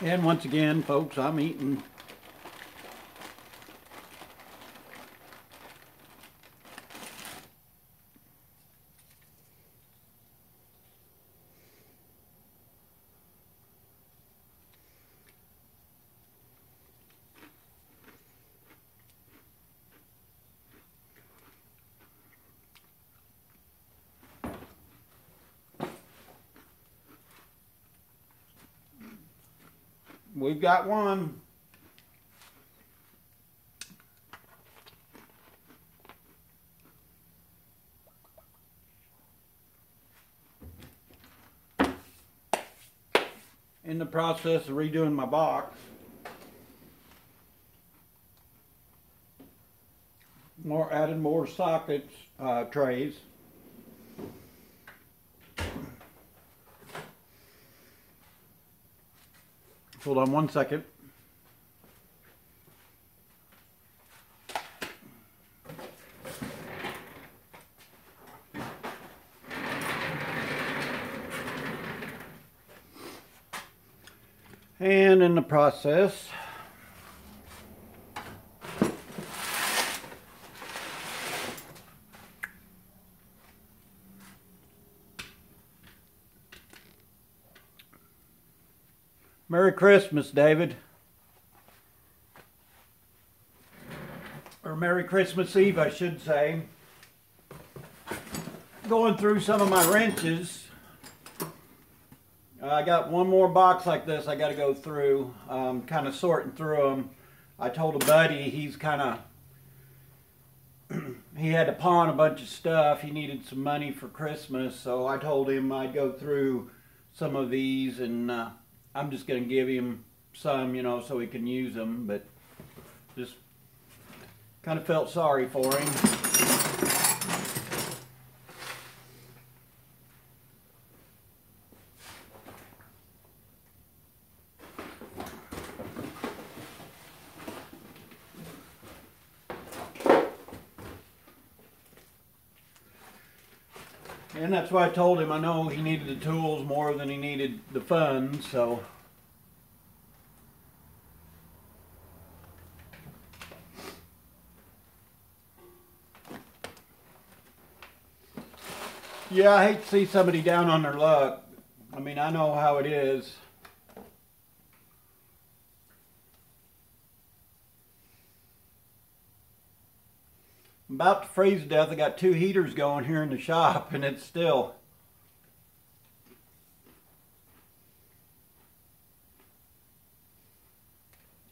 And once again, folks, I'm eating we've got one. In the process of redoing my box. Added more sockets, trays. Hold on one second. And in the process, Merry Christmas, David. Or Merry Christmas Eve, I should say. Going through some of my wrenches. I got one more box like this I got to go through. Kind of sorting through them. I told a buddy he's kind of... he had to pawn a bunch of stuff. He needed some money for Christmas. So I told him I'd go through some of these and... I'm just going to give him some, you know, so he can use them, but just kind of felt sorry for him. And that's why I told him I know he needed the tools more than he needed the funds, so. Yeah, I hate to see somebody down on their luck. I mean, I know how it is. I'm about to freeze to death. I got 2 heaters going here in the shop and it's still...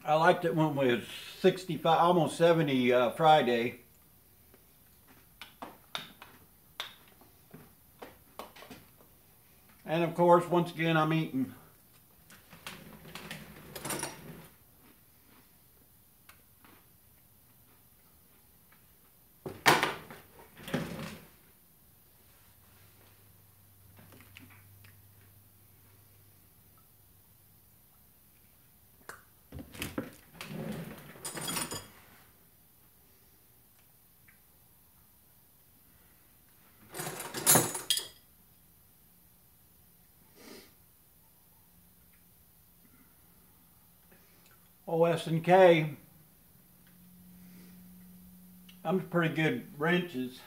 I liked it when it was 65, almost 70 Friday. And of course, once again, I'm eating. OS&K. I'm pretty good wrenches.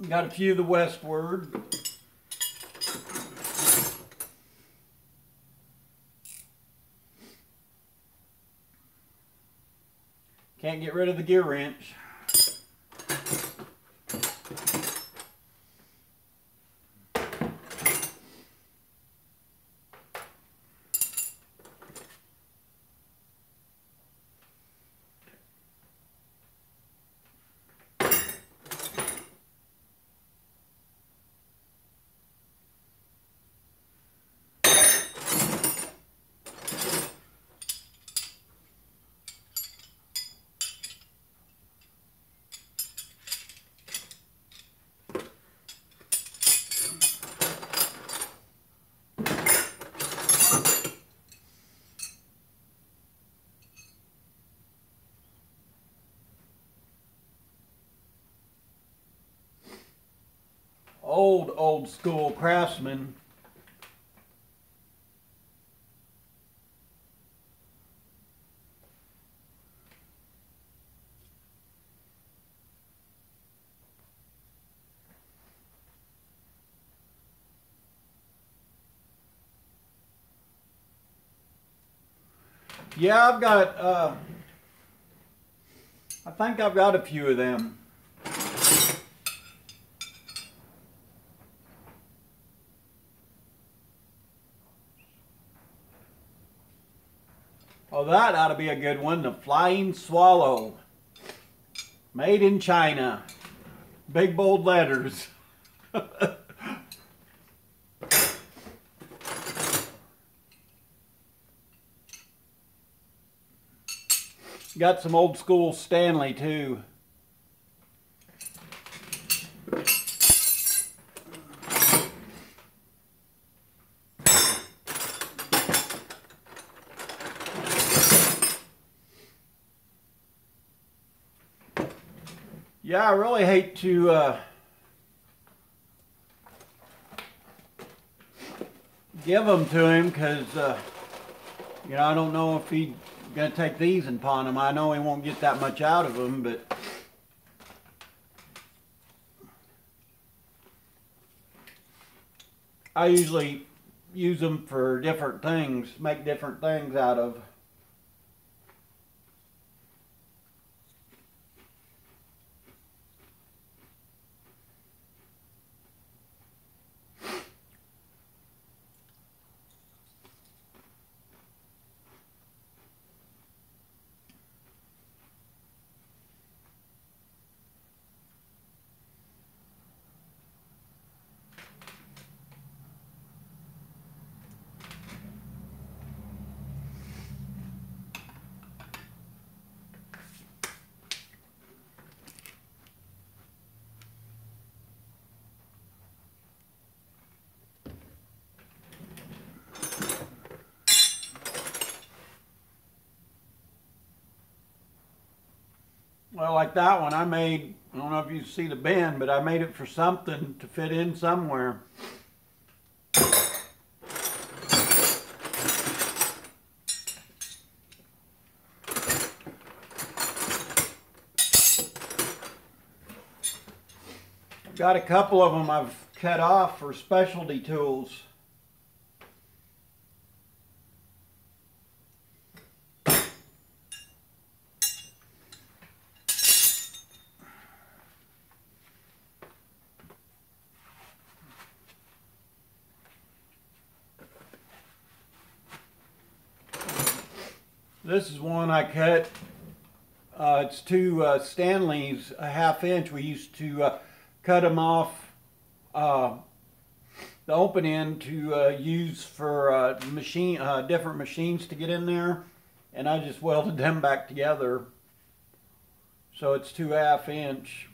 Got a few of the Westward. Can't get rid of the gear wrench. Old school Craftsman. Yeah, I've got, I think I've got a few of them. Oh, that ought to be a good one. The Flying Swallow. Made in China. Big bold letters. Got some old school Stanley too. Yeah, I really hate to give them to him because, you know, I don't know if he's going to take these and pawn them. I know he won't get that much out of them, but I usually use them for different things, make different things out of. Well, like that one I made, I don't know if you see the bend, but I made it for something to fit in somewhere. Got a couple of them I've cut off for specialty tools. This is one I cut. It's two Stanleys, a 1/2 inch. We used to cut them off the open end to use for different machines to get in there, and I just welded them back together. So it's 2 1/2 inch.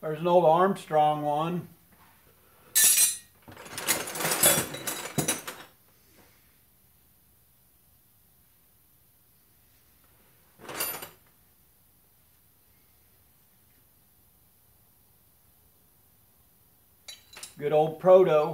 There's an old Armstrong one. Good old Proto.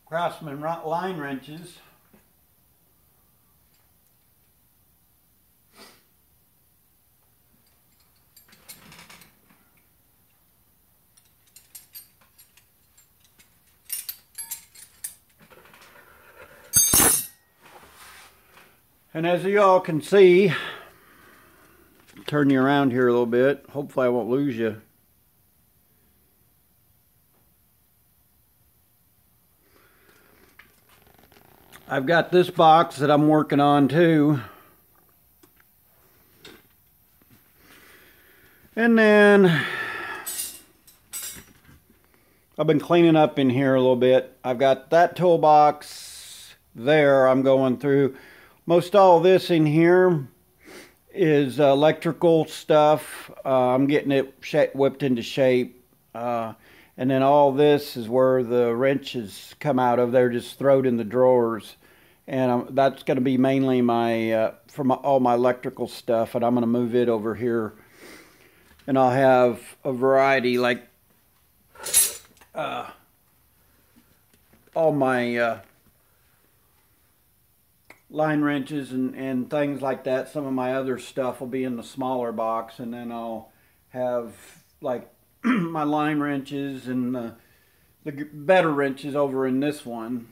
Craftsman line wrenches. And as you all can see, turn you around here a little bit. Hopefully I won't lose you. I've got this box that I'm working on too. And then I've been cleaning up in here a little bit. I've got that toolbox there. I'm going through most all this in here is electrical stuff. I'm getting it whipped into shape. And then all this is where the wrenches come out of. They're just thrown in the drawers. And that's going to be mainly my all my electrical stuff. And I'm going to move it over here. And I'll have a variety, like all my line wrenches and things like that. Some of my other stuff will be in the smaller box, and then I'll have like my line wrenches and the better wrenches over in this one.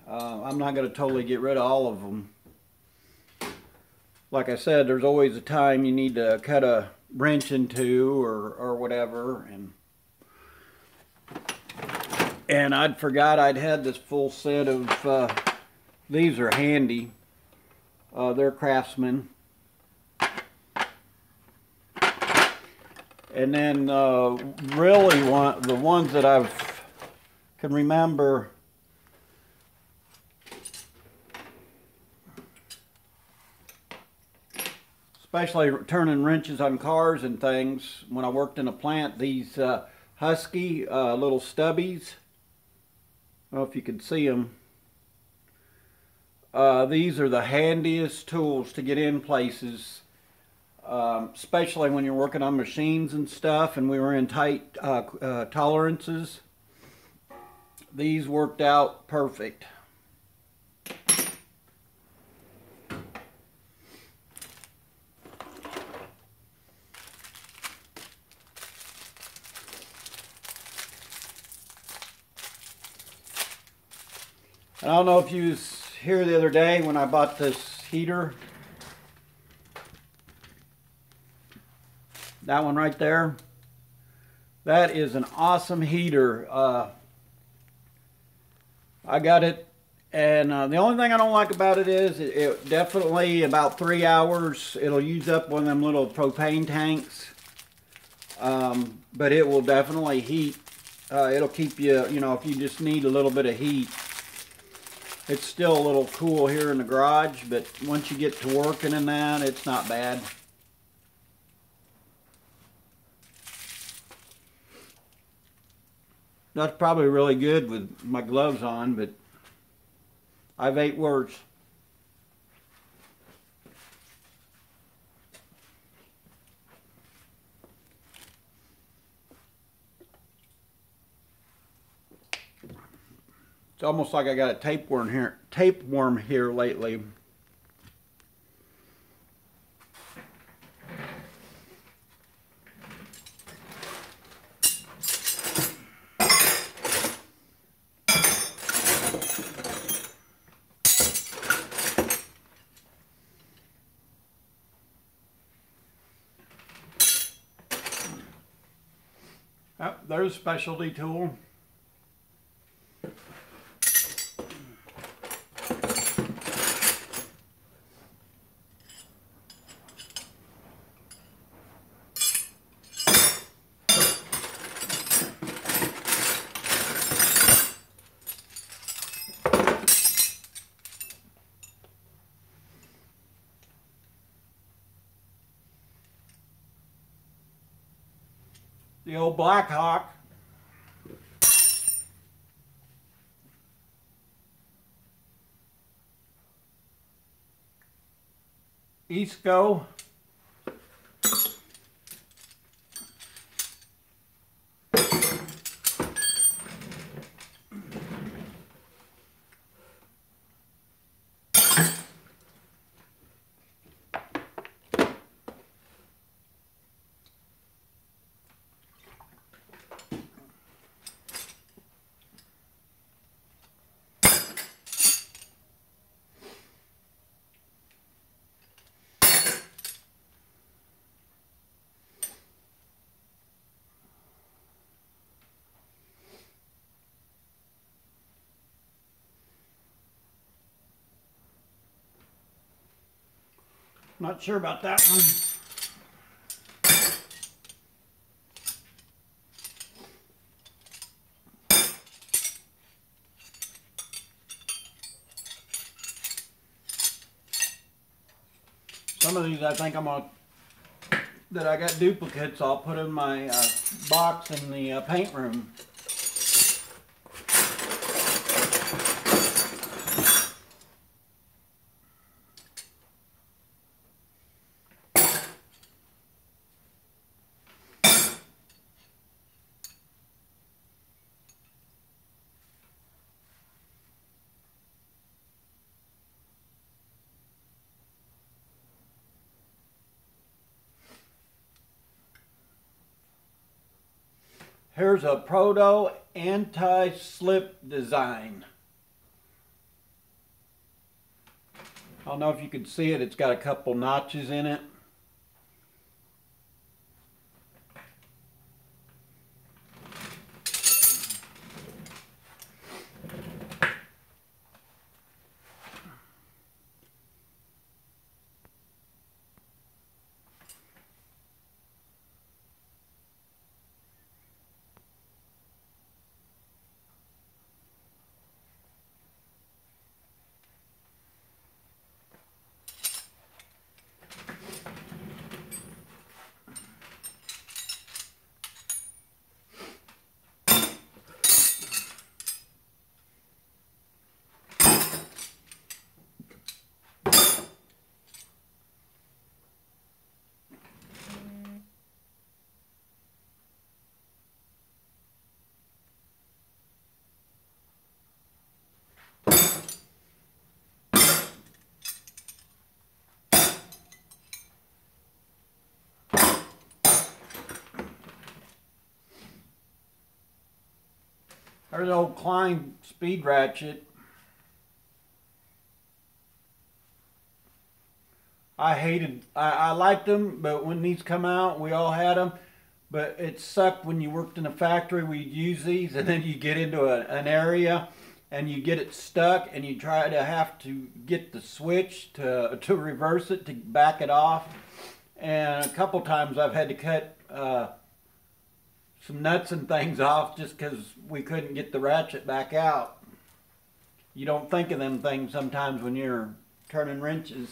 I'm not going to totally get rid of all of them. Like I said, there's always a time you need to cut a wrench into or whatever, and I'd forgot I'd had this full set of these are handy. They're Craftsman. And then really the ones that I can remember, especially turning wrenches on cars and things, when I worked in a plant, these Husky little stubbies. I don't know if you can see them. These are the handiest tools to get in places, especially when you're working on machines and stuff, and we were in tight tolerances. These worked out perfect. I don't know if you was here the other day when I bought this heater. That one right there. That is an awesome heater. I got it, and the only thing I don't like about it is it definitely about 3 hours it'll use up one of them little propane tanks. But it will definitely heat. It'll keep you, you know, if you just need a little bit of heat. It's still a little cool here in the garage, but once you get to working in that, it's not bad. That's probably really good with my gloves on, but I've ate worse. It's almost like I got a tapeworm here lately. Oh, there's a specialty tool. The old Black Hawk. Eastco. Not sure about that one. these I think I'm gonna, that I got duplicates, I'll put in my box in the paint room. Here's a Proto anti-slip design. I don't know if you can see it, it's got a couple notches in it. There's an old Klein speed ratchet. I liked them, but when these come out, we all had them. But it sucked when you worked in a factory. We'd use these, and then you get into an area, and you get it stuck, and you try to have to get the switch to reverse it, to back it off. And a couple times I've had to cut some nuts and things off just because we couldn't get the ratchet back out. You don't think of them things sometimes when you're turning wrenches.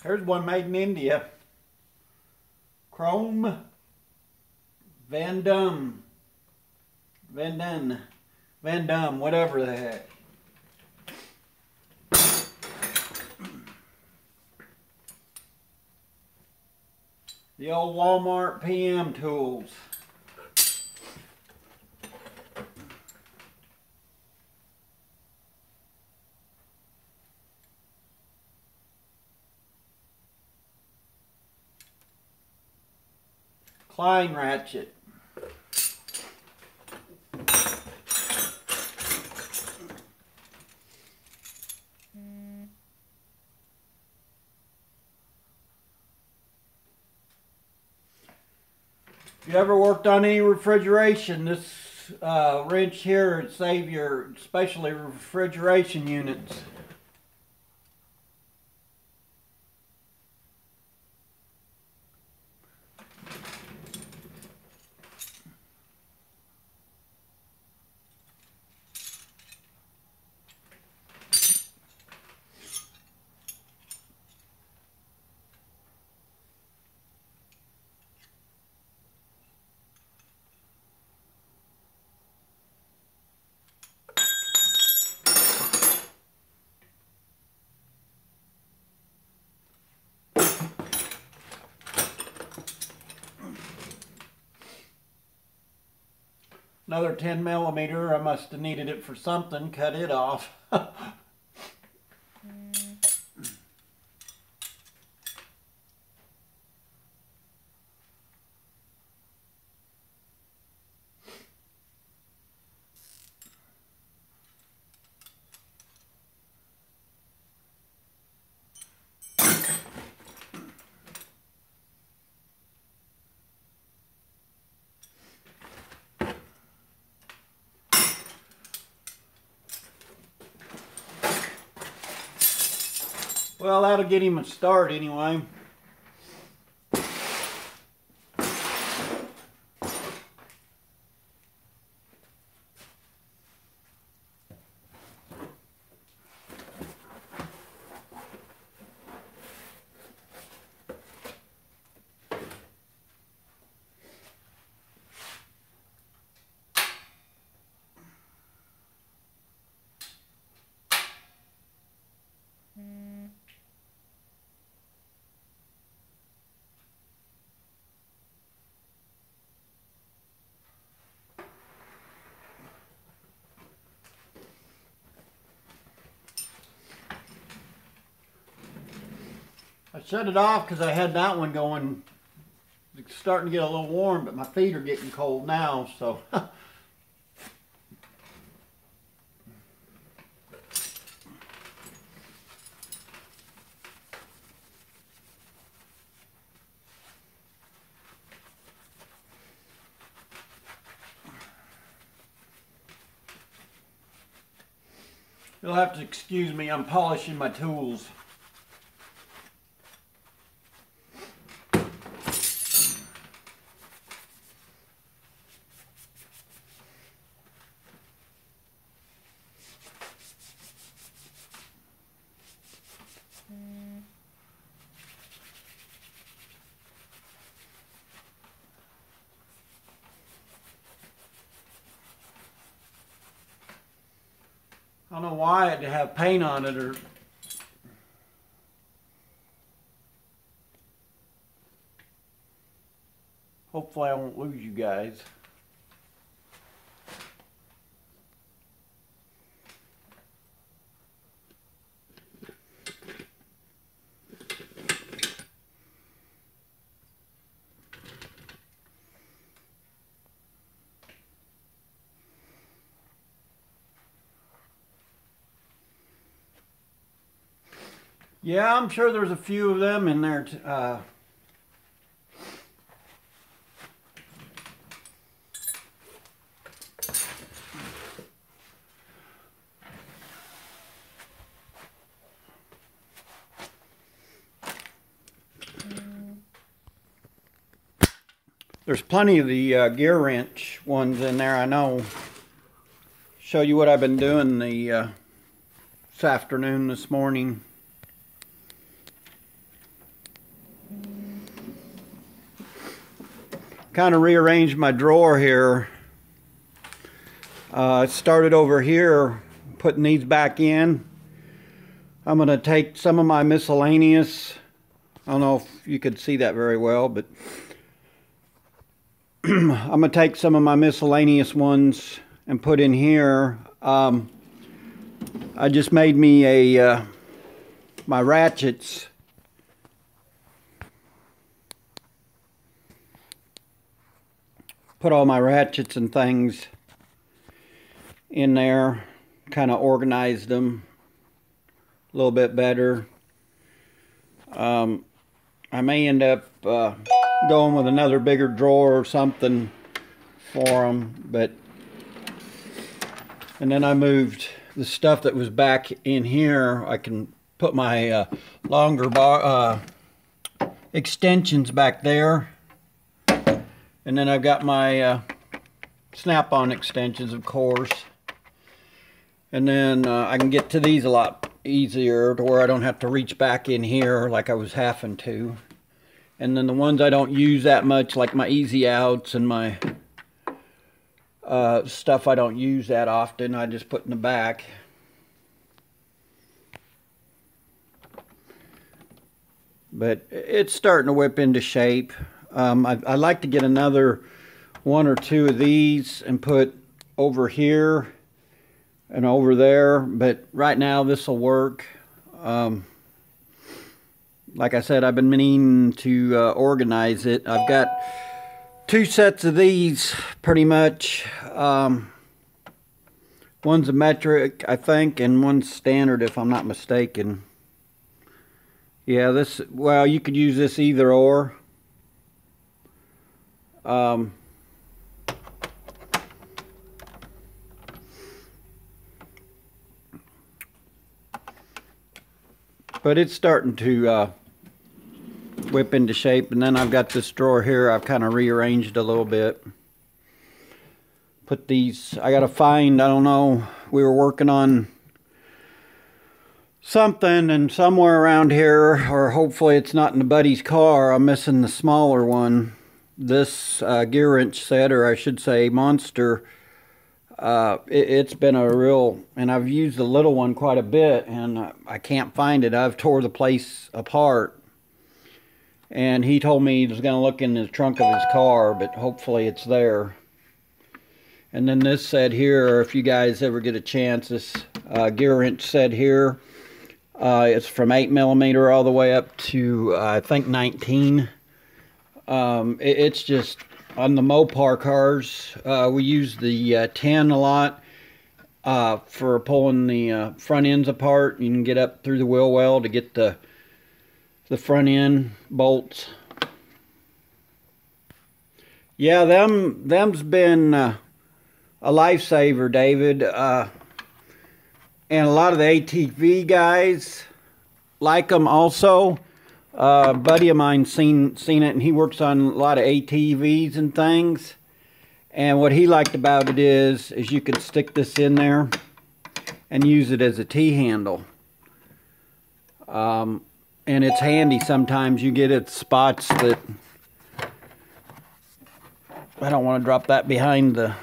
Here's one made in India. Chrome Van Dum, whatever the heck. The old Walmart PM tools. Klein ratchet. If you ever worked on any refrigeration, this wrench here would save your, especially refrigeration units. Another 10 millimeter, I must have needed it for something, cut it off. Well, that'll get him a start anyway. I shut it off because I had that one going. It's starting to get a little warm, but my feet are getting cold now, so. You'll have to excuse me, I'm polishing my tools. I don't know why I had to have paint on it, or hopefully I won't lose you guys. Yeah, I'm sure there's a few of them in there. There's plenty of the gear wrench ones in there, I know. Show you what I've been doing this afternoon, this morning. Kind of rearranged my drawer here. I started over here, putting these back in. I'm going to take some of my miscellaneous. I don't know if you could see that very well, but I'm going to take some of my miscellaneous ones and put in here. I just made me my ratchets. Put all my ratchets and things in there, kind of organized them a little bit better. I may end up going with another bigger drawer or something for them, but and then I moved the stuff that was back in here. I can put my longer bar extensions back there. And then I've got my snap-on extensions, of course. And then I can get to these a lot easier to where I don't have to reach back in here like I was having to. And then the ones I don't use that much, like my easy outs and my stuff I don't use that often, I just put in the back. But it's starting to whip into shape. I'd like to get another one or two of these and put over here and over there, but right now this will work. Like I said, I've been meaning to organize it. I've got two sets of these pretty much. One's a metric, I think, and one's standard if I'm not mistaken. Yeah, this, well, you could use this either or. But it's starting to whip into shape. And then I've got this drawer here I've kind of rearranged a little bit. Put these, I gotta find, I don't know, we were working on something, and somewhere around here, or hopefully it's not in the buddy's car, I'm missing the smaller one. This gear wrench set, or I should say monster, it's been a real, and I've used the little one quite a bit, and I can't find it. I've tore the place apart, and he told me he was going to look in the trunk of his car, but hopefully it's there. And then this set here, if you guys ever get a chance, this gear wrench set here, it's from 8mm all the way up to I think 19. It's just on the Mopar cars. We use the 10 a lot for pulling the front ends apart. You can get up through the wheel well to get the front end bolts. Yeah, them's been a lifesaver, David. And a lot of the ATV guys like them also. A buddy of mine seen it, and he works on a lot of ATVs and things. And what he liked about it is you could stick this in there and use it as a T-handle. And it's handy sometimes. You get at spots that... I don't want to drop that behind the...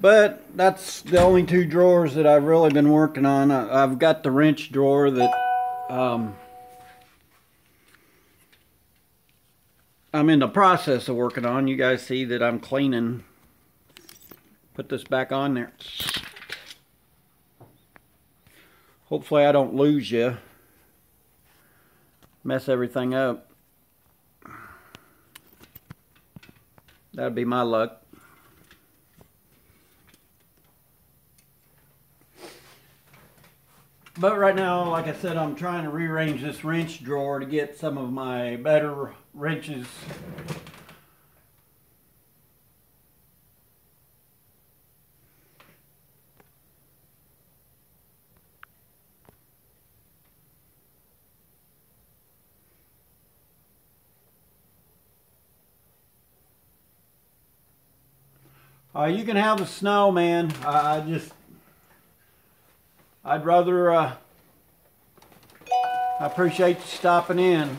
But that's the only two drawers that I've really been working on. I've got the wrench drawer that I'm in the process of working on. You guys see that I'm cleaning. Put this back on there. Hopefully I don't lose you. Mess everything up. That'd be my luck. But right now, like I said, I'm trying to rearrange this wrench drawer to get some of my better wrenches. You can have the snow, man. I'd rather, I appreciate you stopping in.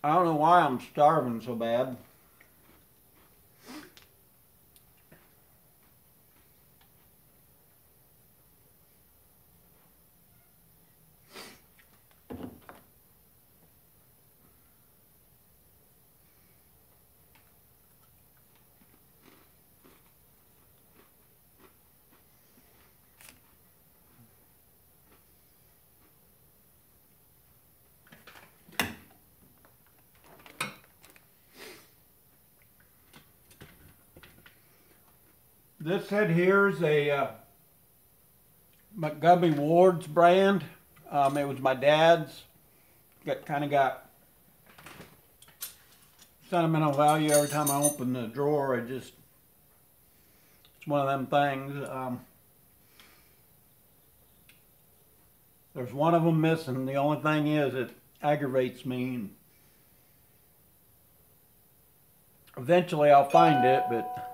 I don't know why I'm starving so bad. This head here is a Montgomery Ward's brand. It was my dad's. Got sentimental value every time I open the drawer. It's one of them things. There's one of them missing. The only thing is it aggravates me. Eventually I'll find it, but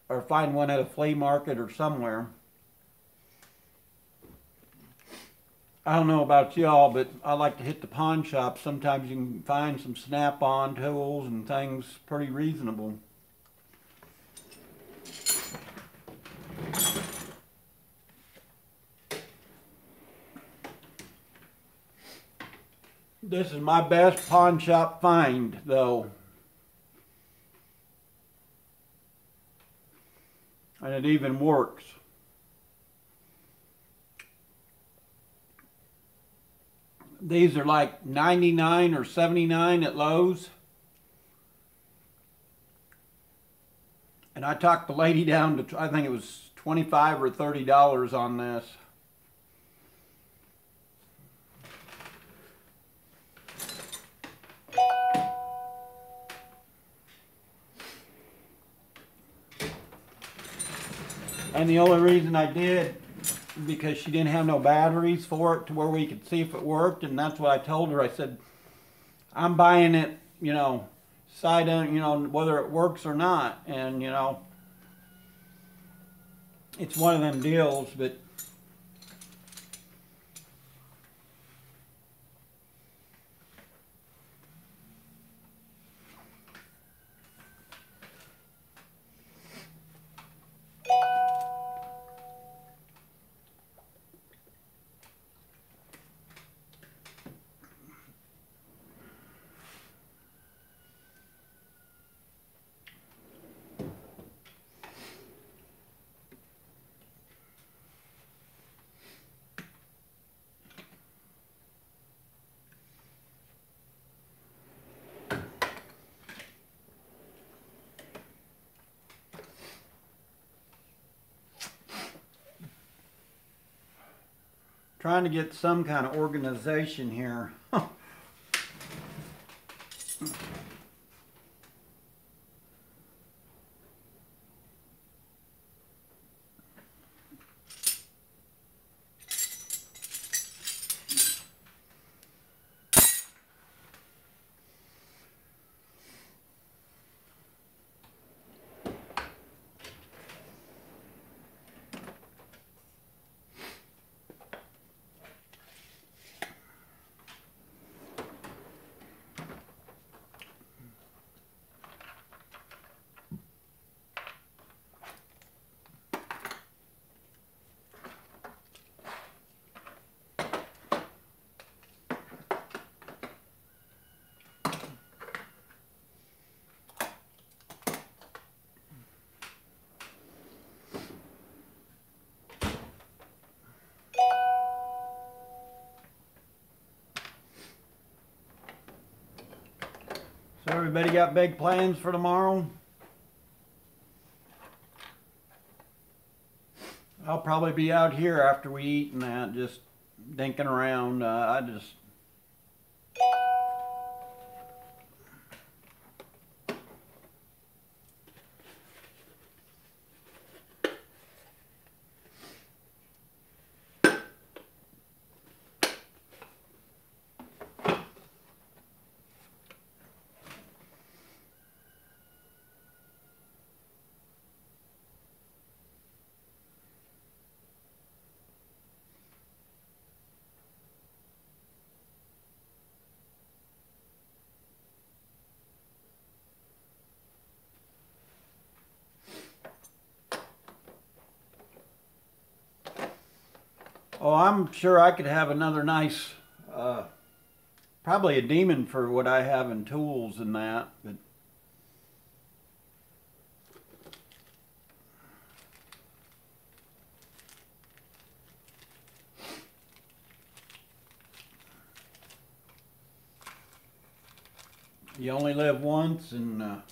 or find one at a flea market or somewhere. I don't know about y'all, but I like to hit the pawn shop. Sometimes you can find some snap-on tools and things pretty reasonable. This is my best pawn shop find, though. and it even works. These are like 99 or 79 at Lowe's. And I talked the lady down to, I think it was $25 or $30 on this. And the only reason I did, because she didn't have no batteries for it to where we could see if it worked, and that's what I told her. I said, I'm buying it, you know, side on, you know, whether it works or not. And, you know, it's one of them deals, but trying to get some kind of organization here. So everybody got big plans for tomorrow? I'll probably be out here after we eat and that, just dinking around. Oh, I'm sure I could have another nice, probably a demon for what I have in tools and that, but you only live once, and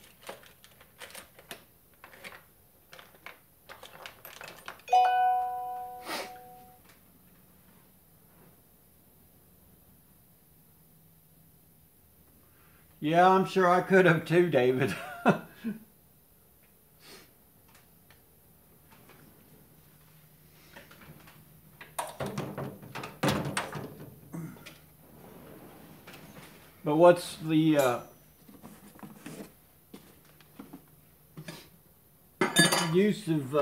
yeah, I'm sure I could have too, David. But what's the use of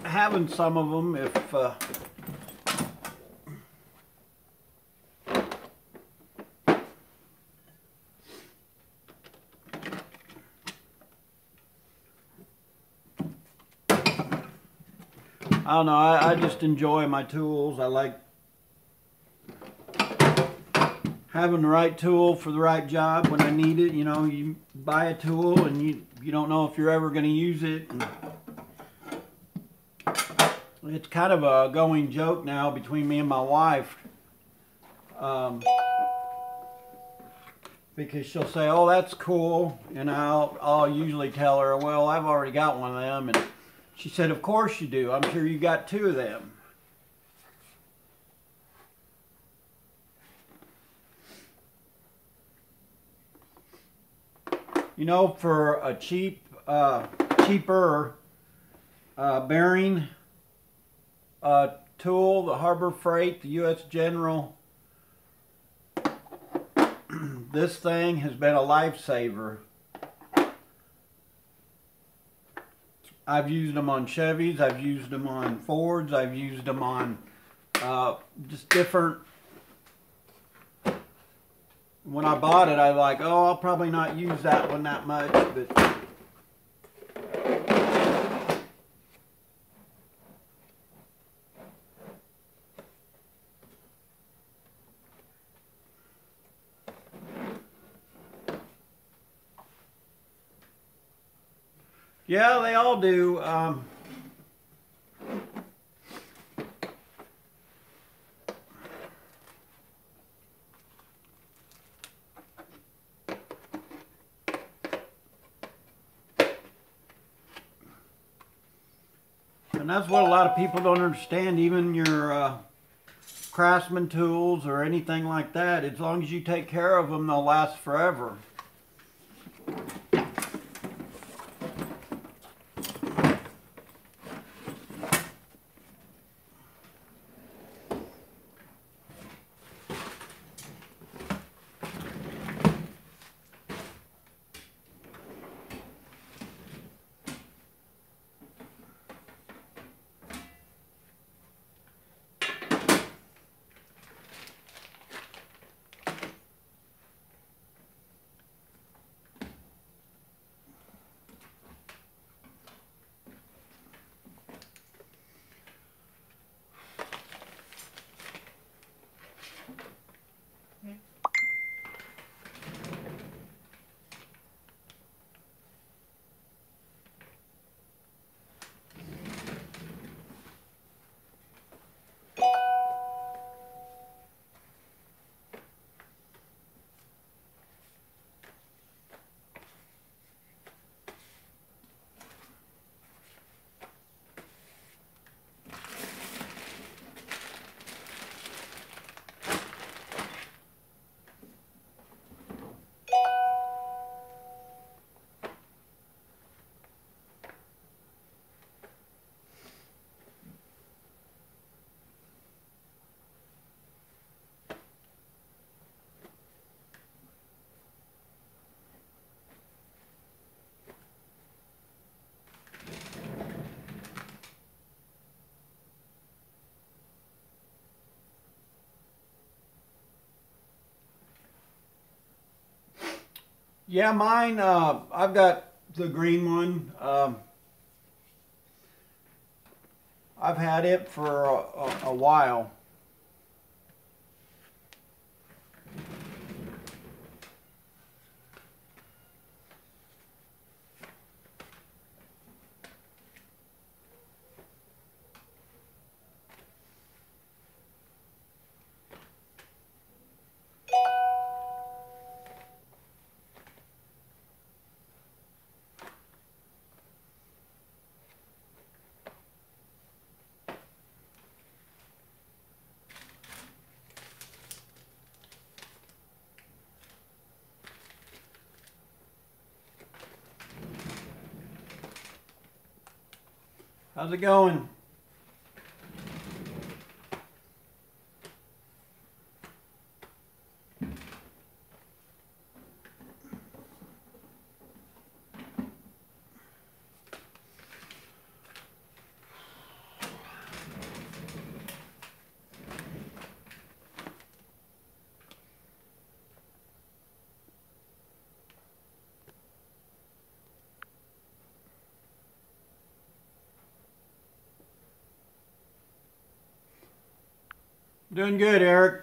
having some of them if I don't know, I just enjoy my tools. I like having the right tool for the right job when I need it. You know, you buy a tool and you don't know if you're ever going to use it. And It's kind of a going joke now between me and my wife. Because she'll say, "Oh, that's cool," and I'll usually tell her, "Well, I've already got one of them," and she said, "Of course you do. I'm sure you got 2 of them." You know, for a cheaper bearing tool, the Harbor Freight, the U.S. General, this thing has been a lifesaver. I've used them on Chevys, I've used them on Fords, I've used them on just different. When I bought it, I was like, oh, I'll probably not use that one that much, but yeah, they all do. And that's what a lot of people don't understand. Even your Craftsman tools or anything like that, as long as you take care of them, they'll last forever. Yeah, mine, I've got the green one. I've had it for a while. How's it going? Doing good, Eric.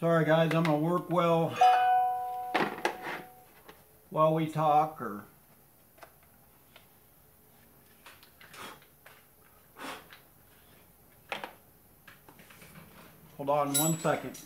Sorry guys, I'm gonna work while we talk, or hold on 1 second.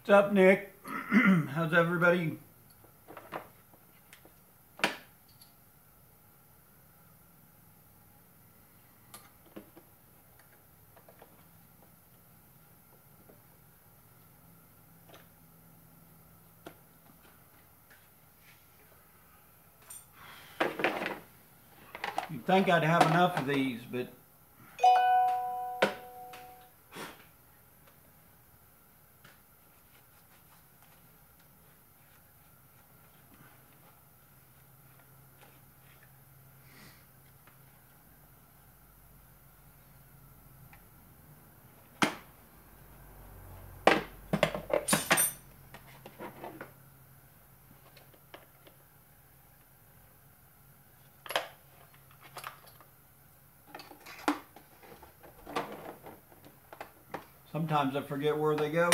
What's up, Nick? How's everybody? You'd think I'd have enough of these, but sometimes I forget where they go.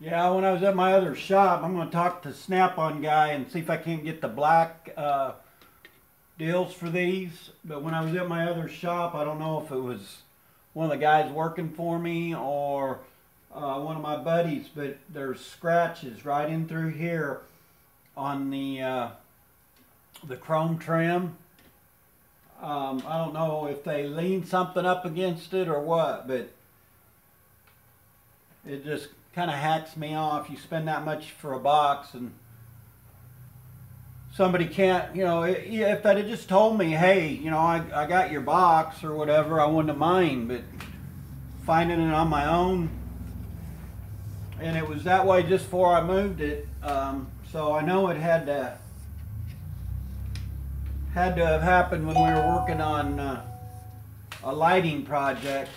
Yeah, when I was at my other shop, I'm going to talk to Snap-on guy and see if I can't get the black deals for these. But when I was at my other shop, I don't know if it was one of the guys working for me or one of my buddies, but there's scratches right in through here on the chrome trim. I don't know if they lean something up against it or what, but it just kind of hacks me off. You spend that much for a box and somebody can't, you know, if they'd have just told me, hey, you know, I got your box or whatever, I wouldn't have mind, but finding it on my own, and it was that way just before I moved it, so I know it had to have happened when we were working on a lighting project.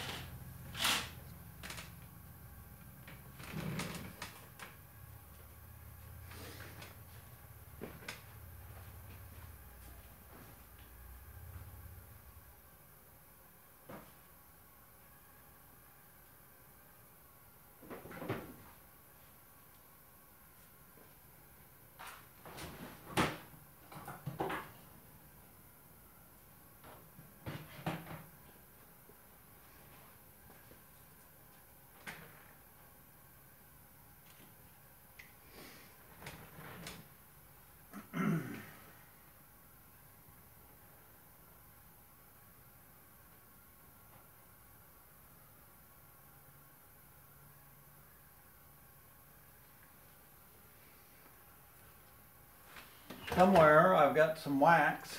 Somewhere I've got some wax.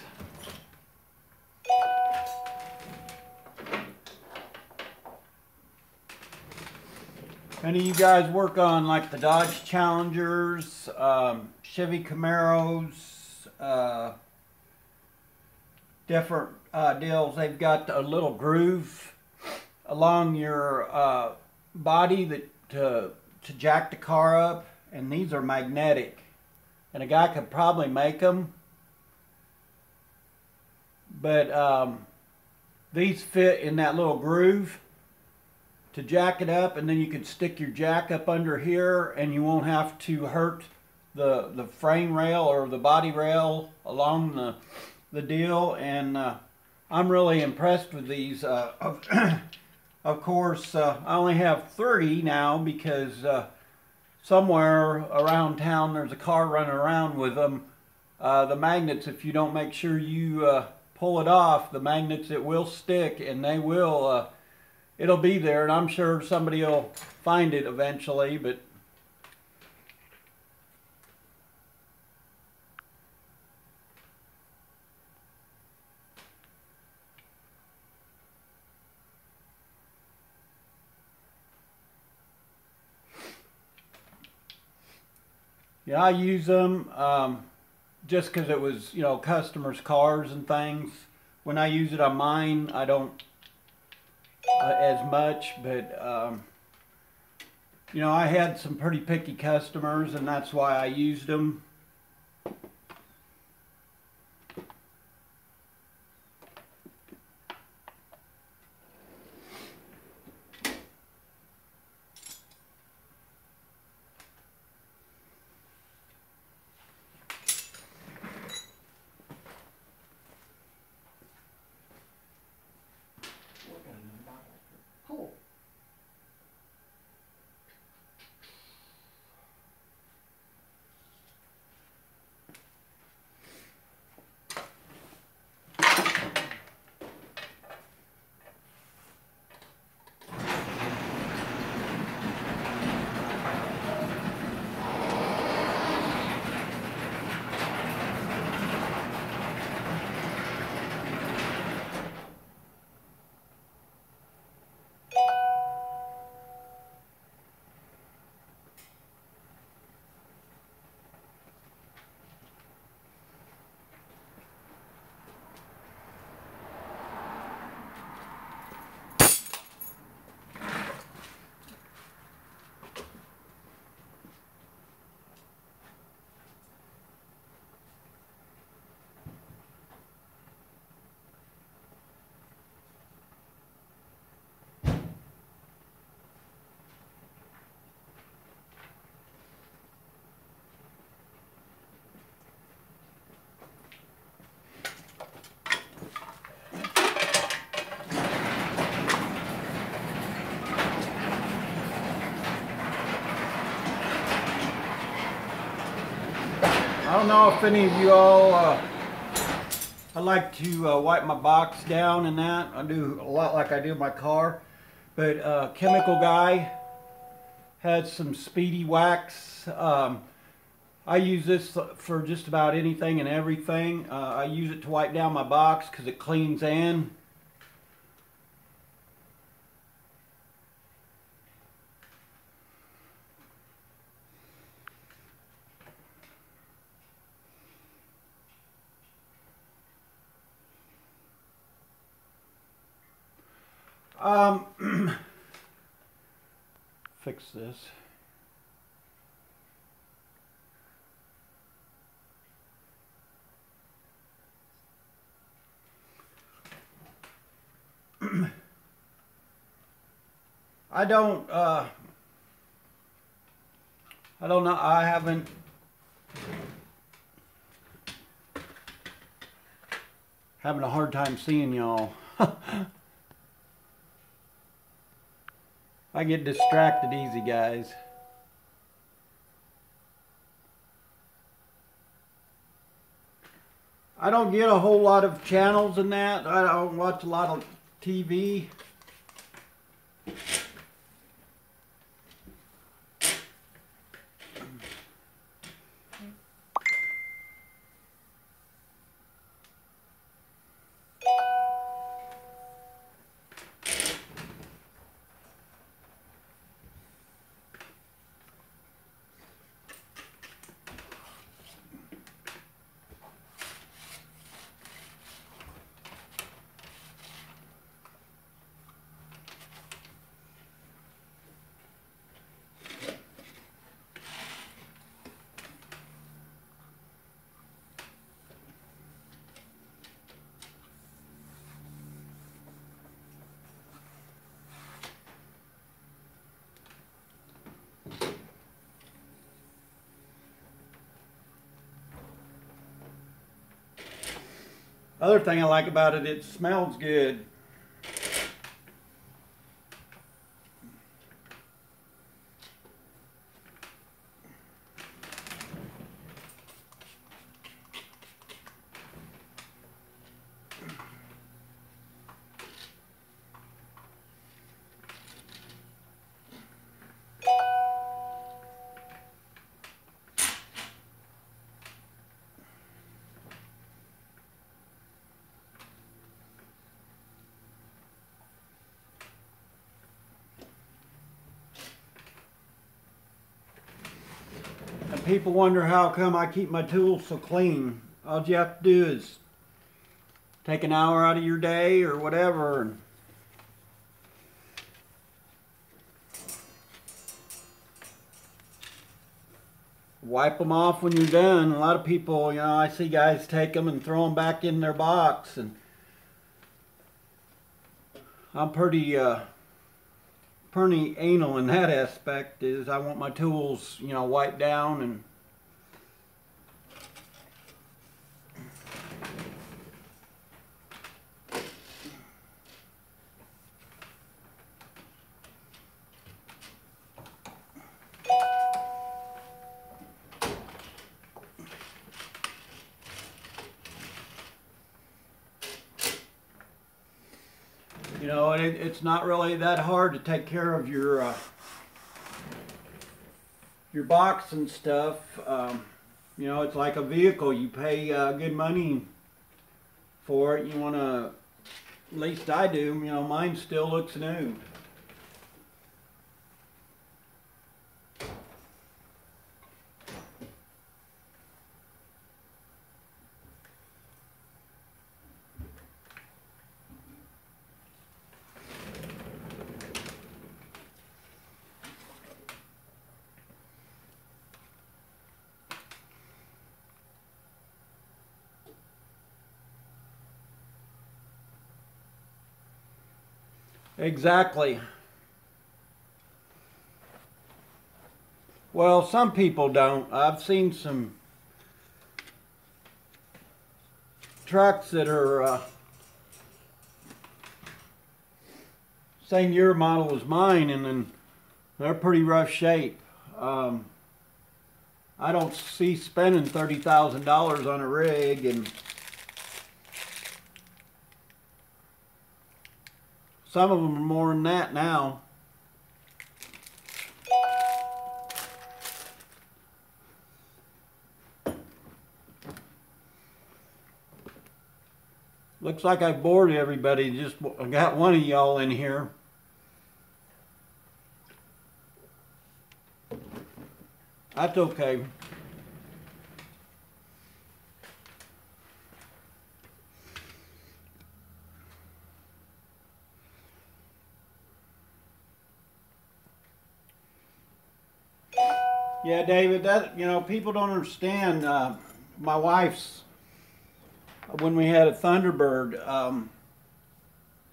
Any of you guys work on like the Dodge Challengers, Chevy Camaros, different deals? They've got a little groove along your body that to jack the car up, and these are magnetic. And a guy could probably make them, but these fit in that little groove to jack it up, and then you could stick your jack up under here and you won't have to hurt the frame rail or the body rail along the deal. And I'm really impressed with these. Of course, I only have 3 now because somewhere around town there's a car running around with them. The magnets, if you don't make sure you pull it off, the magnets, it will stick, and they will, it'll be there, and I'm sure somebody will find it eventually. But yeah, I use them just because it was, you know, customers' cars and things. When I use it on mine, I don't as much, but you know, I had some pretty picky customers, and that's why I used them. Cool. I don't know if any of you all, I like to wipe my box down and that. I do a lot like I do my car. But Chemical Guy has some speedy wax. I use this for just about anything and everything. I use it to wipe down my box because it cleans in. Fix this. I don't know. I haven't having a hard time seeing y'all. I get distracted easy, guys. I don't get a whole lot of channels in that. I don't watch a lot of TV. Other thing I like about it, it smells good. And people wonder how come I keep my tools so clean. All you have to do is take an hour out of your day or whatever and wipe them off when you're done. A lot of people, you know, I see guys take them and throw them back in their box, and I'm pretty anal in that aspect. Is I want my tools, you know, wiped down and you know, it's not really that hard to take care of your box and stuff. You know, it's like a vehicle. You pay good money for it. You want to, at least I do, you know, mine still looks new. Exactly. Well, some people don't. I've seen some trucks that are same year model as mine, and then they're pretty rough shape. I don't see spending $30,000 on a rig, and Some of them are more than that now. Looks like I bored everybody. Just I got one of y'all in here. That's okay. Yeah, David, that, people don't understand. My wife's, when we had a Thunderbird,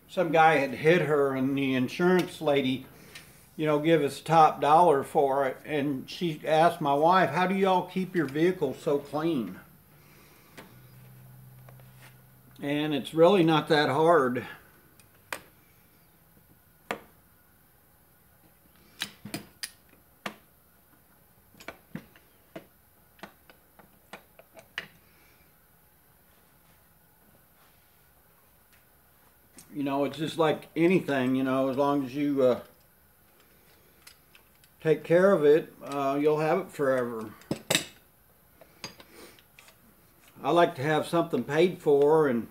some guy had hit her, and the insurance lady, give us top dollar for it. And she asked my wife, how do y'all keep your vehicle so clean? And it's really not that hard. It's just like anything, as long as you take care of it, you'll have it forever. I like to have something paid for, and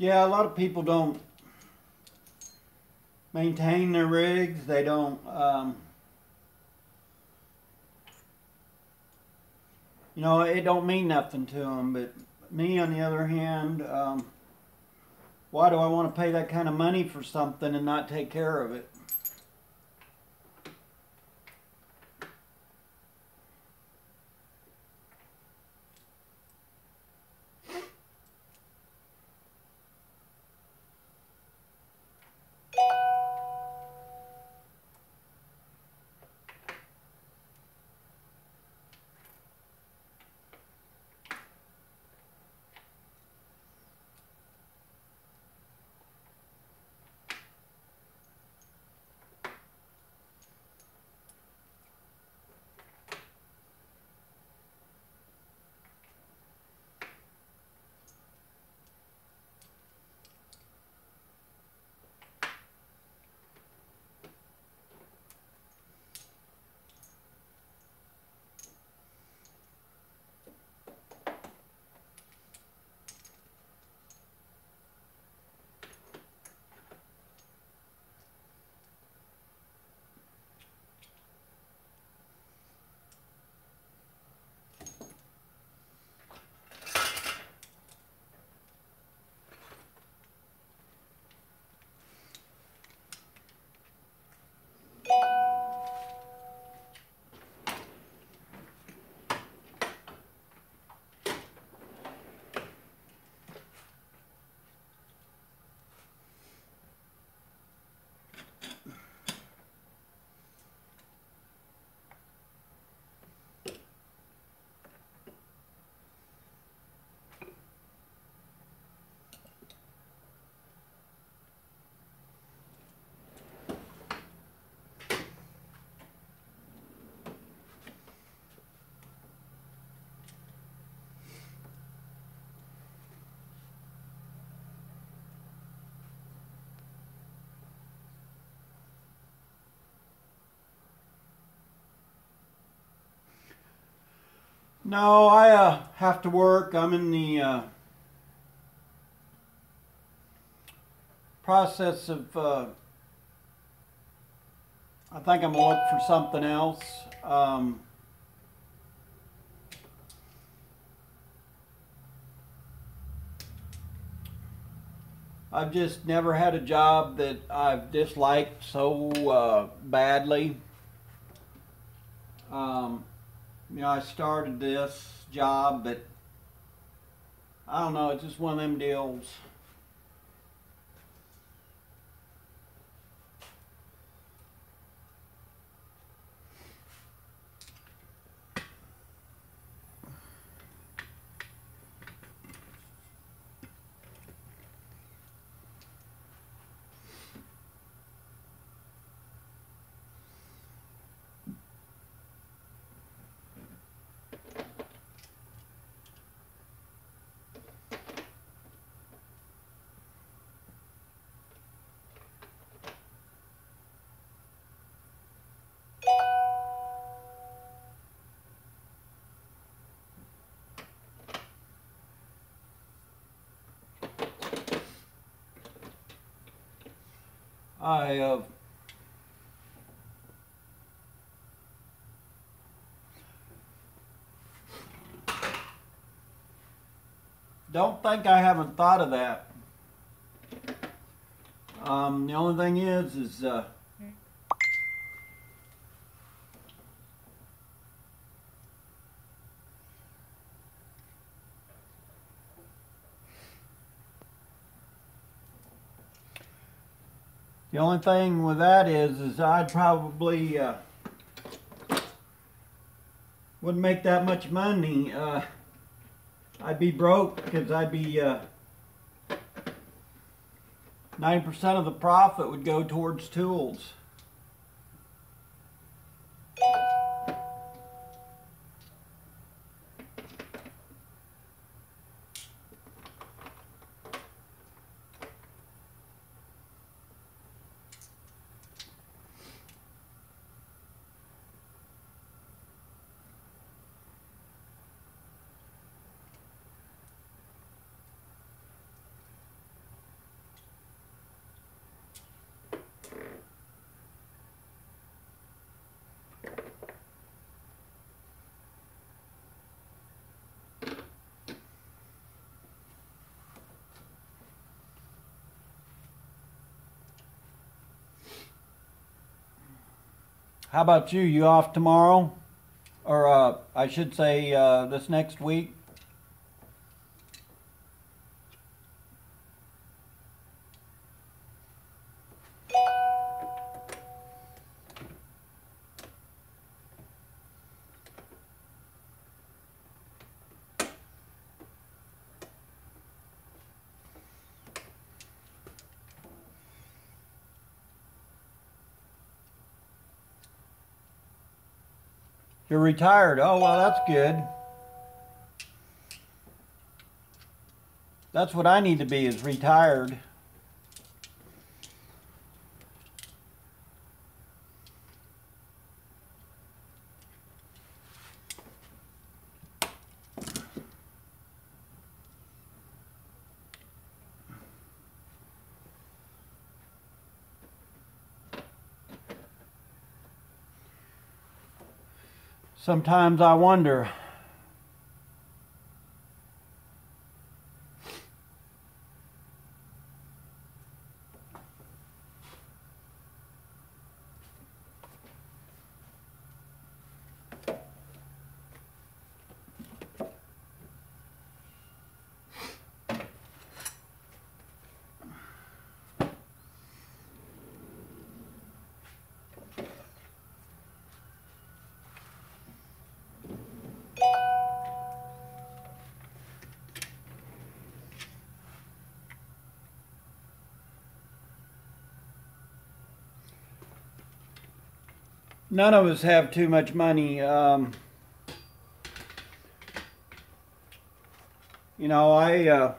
yeah, a lot of people don't maintain their rigs. They don't, it don't mean nothing to them. But me, on the other hand, why do I want to pay that kind of money for something and not take care of it? No, I have to work. I'm in the process of, I think I'm going to look for something else. I've just never had a job that I've disliked so badly. You know, I started this job, but I don't know, it's just one of them deals. I don't think I haven't thought of that. The only thing is the only thing with that is I'd probably wouldn't make that much money. I'd be broke because I'd be 90% of the profit would go towards tools. How about you? You off tomorrow? Or I should say this next week? You're retired. Oh, well, that's good. That's what I need to be, is retired. Sometimes I wonder, none of us have too much money. You know, I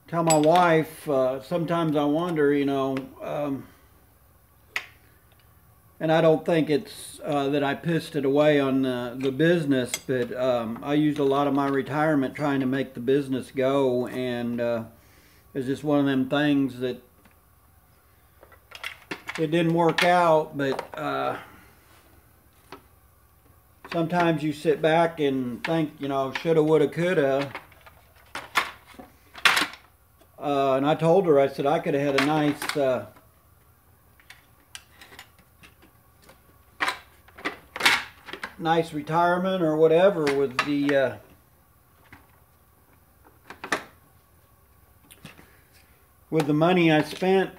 tell my wife, sometimes I wonder, you know, and I don't think it's that I pissed it away on the business, but I used a lot of my retirement trying to make the business go, and It's just one of them things that it didn't work out, but sometimes you sit back and think, you know, shoulda, woulda, coulda. And I told her, I said I could have had a nice retirement or whatever with the money I spent,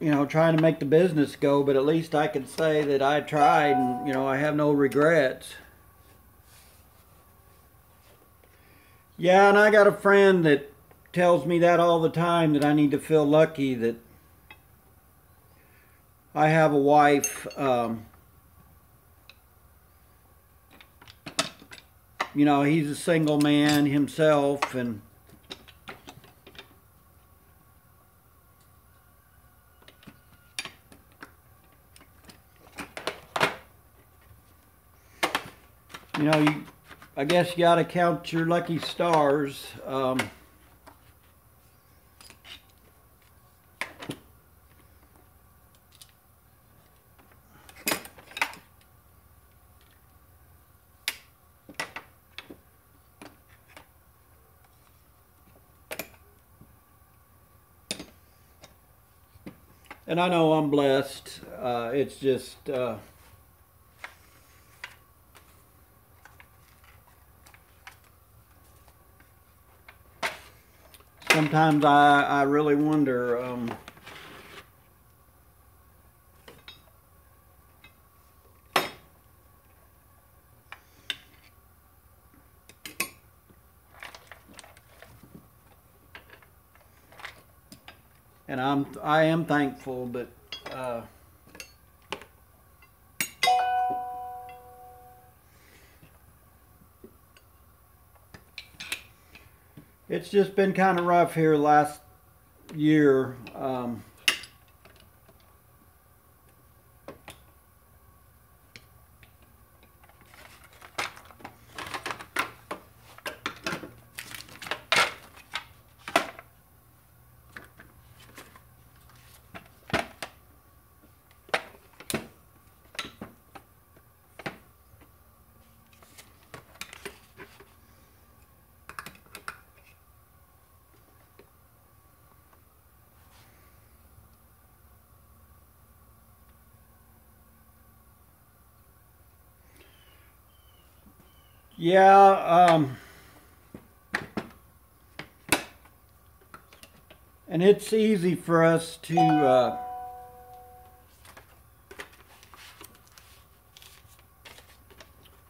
you know, trying to make the business go. But at least I could say that I tried, and you know, I have no regrets. Yeah, and I got a friend that tells me that all the time, that I need to feel lucky that I have a wife. You know, he's a single man himself, and you know, I guess you got to count your lucky stars. And I know I'm blessed. It's just sometimes I really wonder and I am thankful, but it's just been kind of rough here last year. Yeah, and it's easy for us to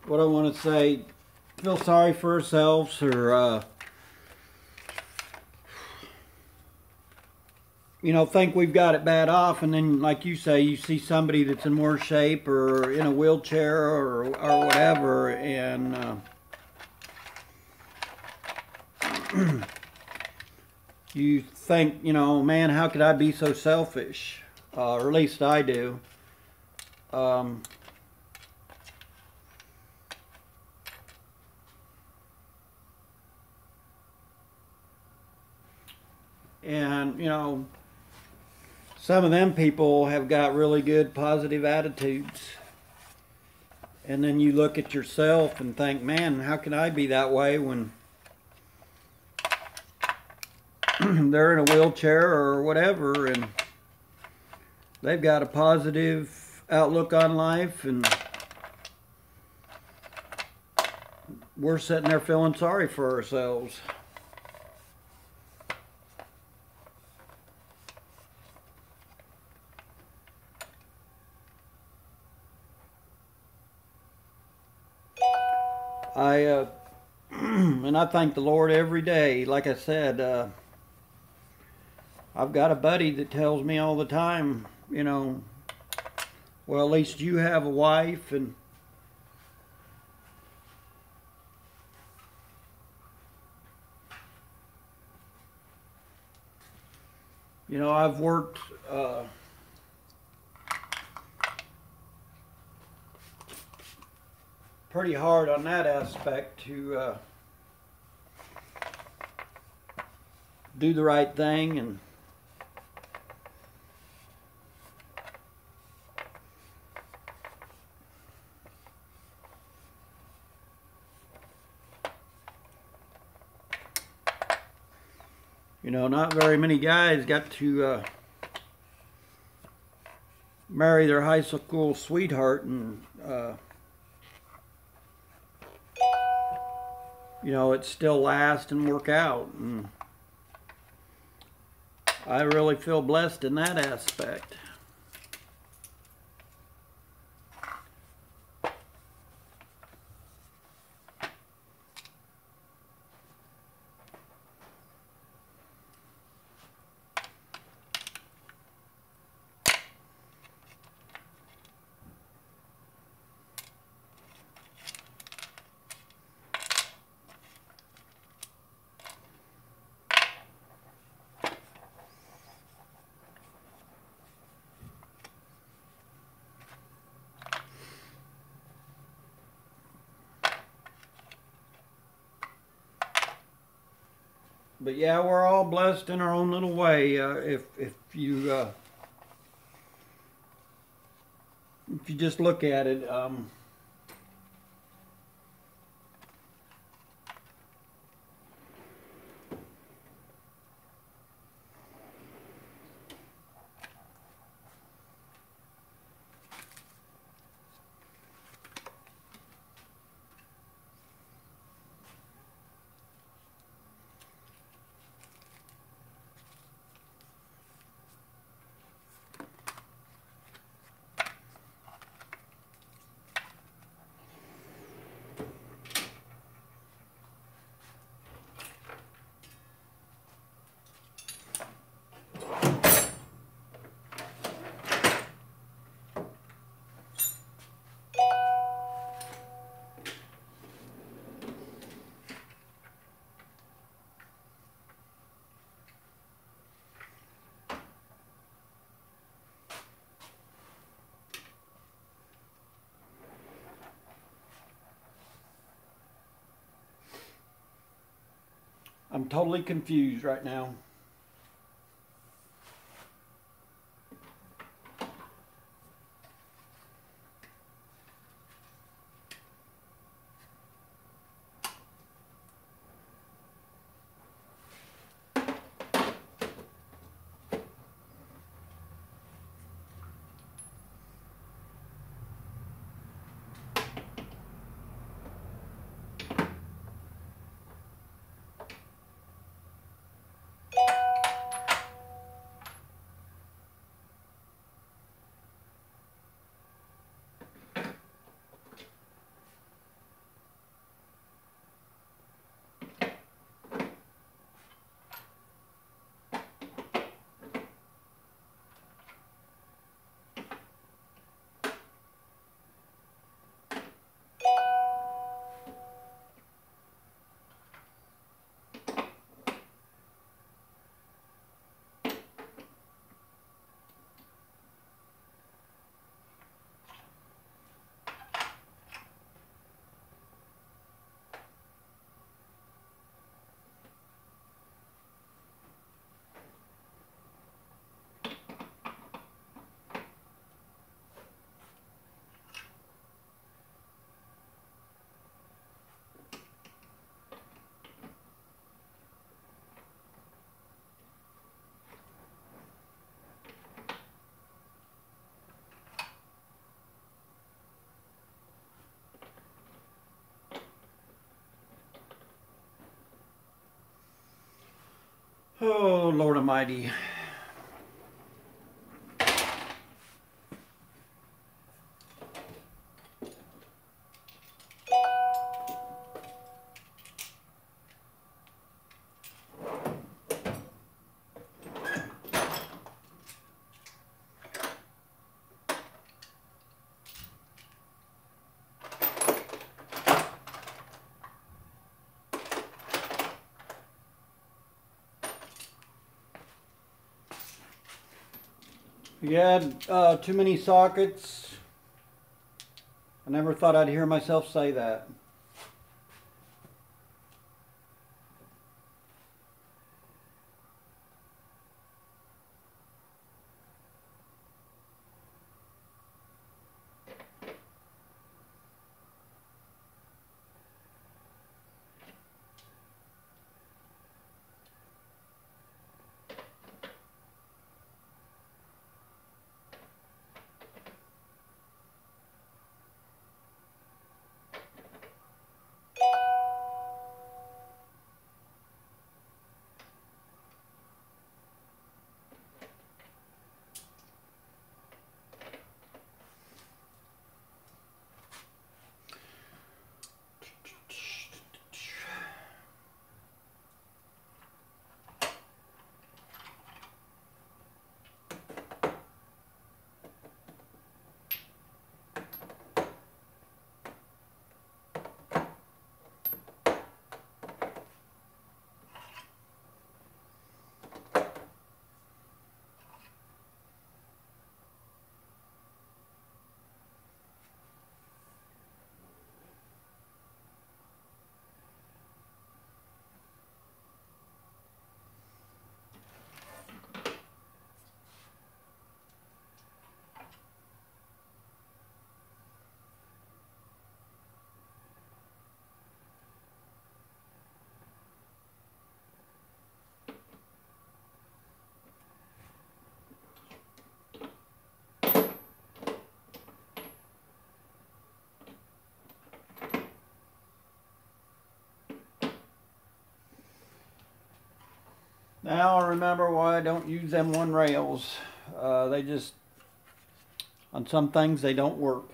what I want to say, feel sorry for ourselves, or you know, think we've got it bad off, and then, like you say, you see somebody that's in worse shape or in a wheelchair or whatever, and you think, you know, man, how could I be so selfish? Or at least I do. And, you know, some of them people have got really good positive attitudes. And then you look at yourself and think, man, how can I be that way when they're in a wheelchair or whatever, and they've got a positive outlook on life, and we're sitting there feeling sorry for ourselves. And I thank the Lord every day. Like I said, I've got a buddy that tells me all the time, you know, well, at least you have a wife, and you know, I've worked pretty hard on that aspect to do the right thing and you know, not very many guys got to marry their high school sweetheart and you know, it still last and work out. And I really feel blessed in that aspect. But yeah, we're all blessed in our own little way. If you just look at it, I'm totally confused right now. Oh, Lord Almighty. You had too many sockets. I never thought I'd hear myself say that. Now I remember why I don't use them one rails. They just, on some things they don't work.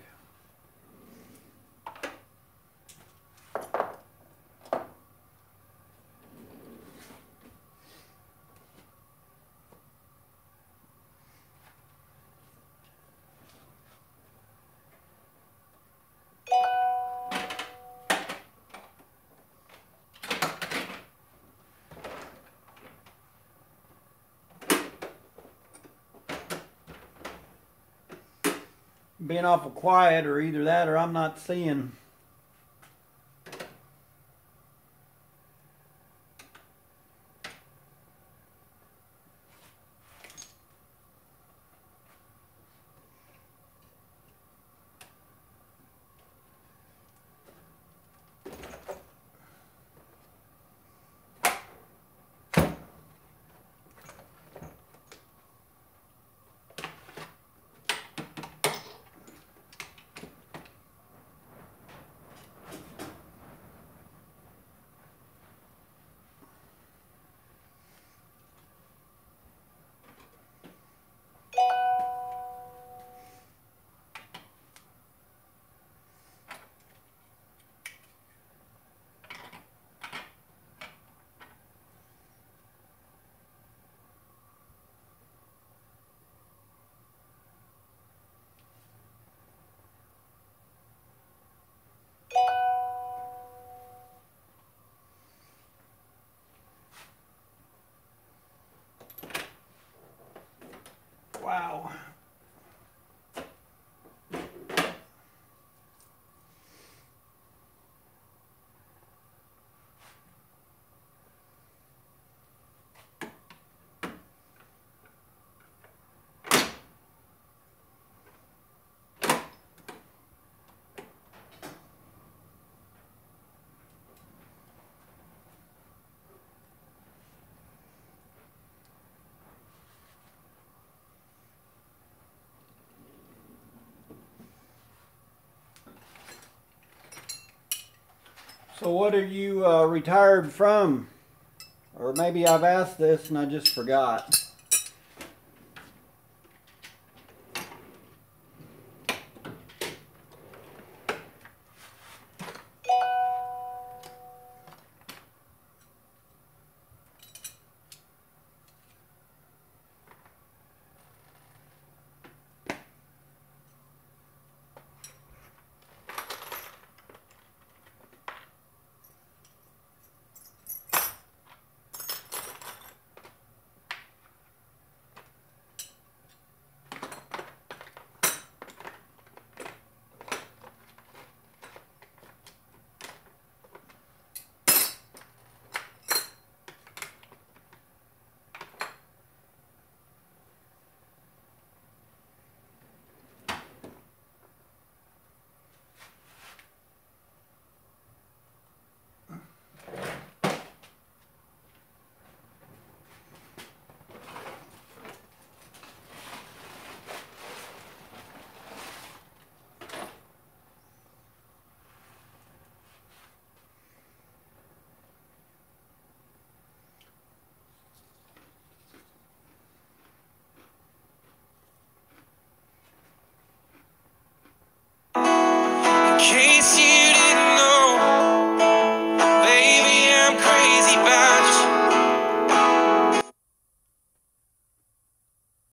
Being awful quiet, or either that or I'm not seeing. Wow. So what are you retired from? Or maybe I've asked this and I just forgot.